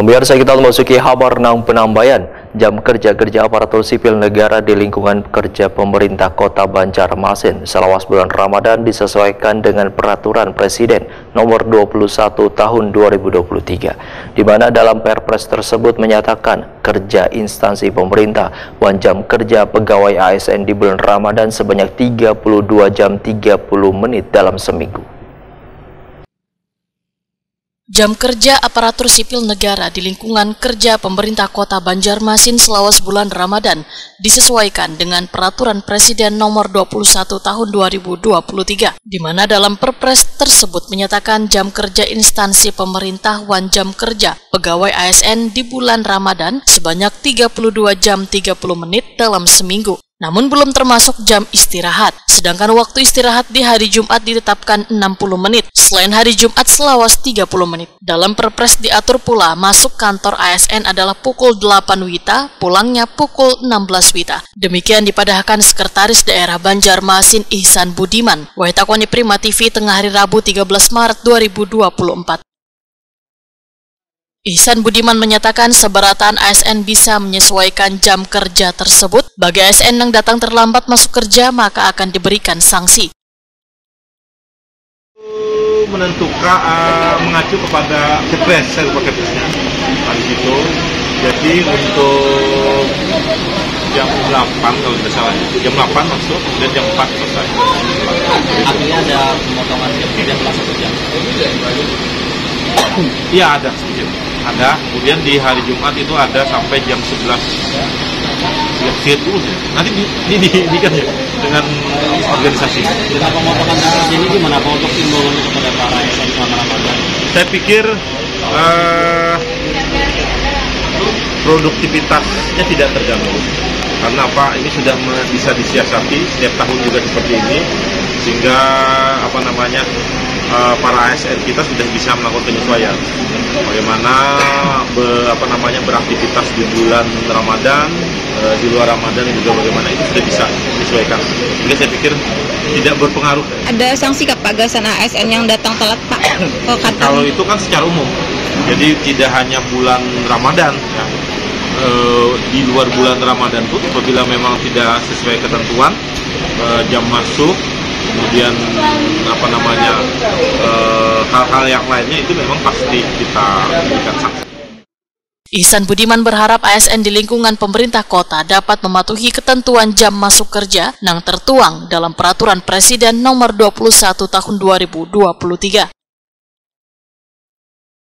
Pemirsa, kita memasuki kabar penambahan jam kerja aparatur sipil negara di lingkungan kerja pemerintah Kota Banjarmasin selawas bulan Ramadan disesuaikan dengan Peraturan Presiden Nomor 21 Tahun 2023, di mana dalam Perpres tersebut menyatakan kerja instansi pemerintah jam kerja pegawai ASN di bulan Ramadan sebanyak 32 jam 30 menit dalam seminggu. Jam kerja aparatur sipil negara di lingkungan kerja pemerintah Kota Banjarmasin selawas bulan Ramadan disesuaikan dengan Peraturan Presiden Nomor 21 Tahun 2023, di mana dalam Perpres tersebut menyatakan jam kerja instansi pemerintah jam kerja pegawai ASN di bulan Ramadan sebanyak 32 jam 30 menit dalam seminggu. Namun belum termasuk jam istirahat, sedangkan waktu istirahat di hari Jumat ditetapkan 60 menit, selain hari Jumat selawas 30 menit. Dalam Perpres diatur pula masuk kantor ASN adalah pukul 8 WITA, pulangnya pukul 16 WITA. Demikian dipadahkan Sekretaris Daerah Banjarmasin Ihsan Budiman, Waitakoni Prima TV tengah hari Rabu 13 Maret 2024. Ihsan Budiman menyatakan seberatan ASN bisa menyesuaikan jam kerja tersebut. Bagi ASN yang datang terlambat masuk kerja, maka akan diberikan sanksi. Menentukan mengacu kepada Kepres, saya lupa Kepresnya di situ. Jadi untuk jam 8 kalau tidak salah, jam 8 masuk dan jam 4 selesai. Artinya ada pemotongan jam 1 jam. Iya, ada sedikit. Ada, kemudian di hari Jumat itu ada sampai jam 11 terus ya. Nanti ini kan ya dengan organisasi. Dengan pemotongan jam kerja ini gimana Pak untuk imbauannya kepada para ASN selama Ramadan? Saya pikir produktivitasnya tidak terganggu. Karena apa? Ini sudah bisa disiasati setiap tahun juga seperti ini, sehingga para ASN kita sudah bisa melakukan penyesuaian. Bagaimana beraktivitas di bulan Ramadan, di luar Ramadan juga bagaimana itu sudah bisa disesuaikan. Jadi saya pikir tidak berpengaruh. Ada sanksi Pak bagasan ASN yang datang telat Pak? Kalau itu kan secara umum, jadi tidak hanya bulan Ramadan ya. Di luar bulan Ramadan pun apabila memang tidak sesuai ketentuan jam masuk, kemudian hal-hal yang lainnya itu memang pasti kita berikan sanksi. Ihsan Budiman berharap ASN di lingkungan pemerintah kota dapat mematuhi ketentuan jam masuk kerja yang tertuang dalam Peraturan Presiden Nomor 21 Tahun 2023.